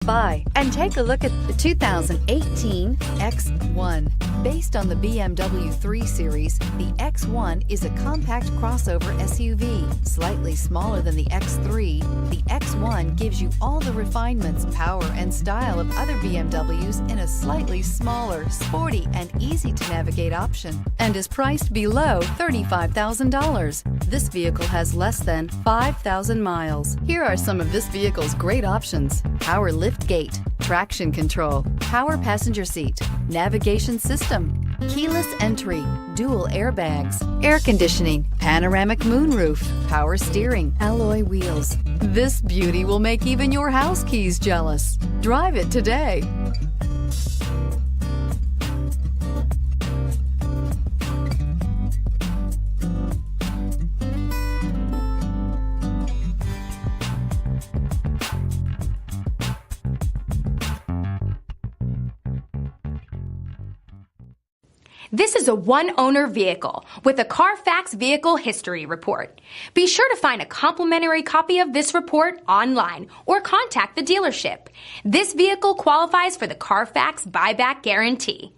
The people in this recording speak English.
by and take a look at the 2018 X1. Based on the BMW 3 Series, the X1 is a compact crossover SUV, slightly smaller than the X3. The X1 gives you all the refinements, power, and style of other BMWs in a slightly smaller, sporty, and easy-to-navigate option, and is priced below $35,000. This vehicle has less than 5,000 miles. Here are some of this vehicle's great options: power liftgate, traction control, power passenger seat, navigation system, keyless entry, dual airbags, air conditioning, panoramic moonroof, power steering, alloy wheels. This beauty will make even your house keys jealous. Drive it today. This is a one-owner vehicle with a Carfax Vehicle History Report. Be sure to find a complimentary copy of this report online or contact the dealership. This vehicle qualifies for the Carfax Buyback Guarantee.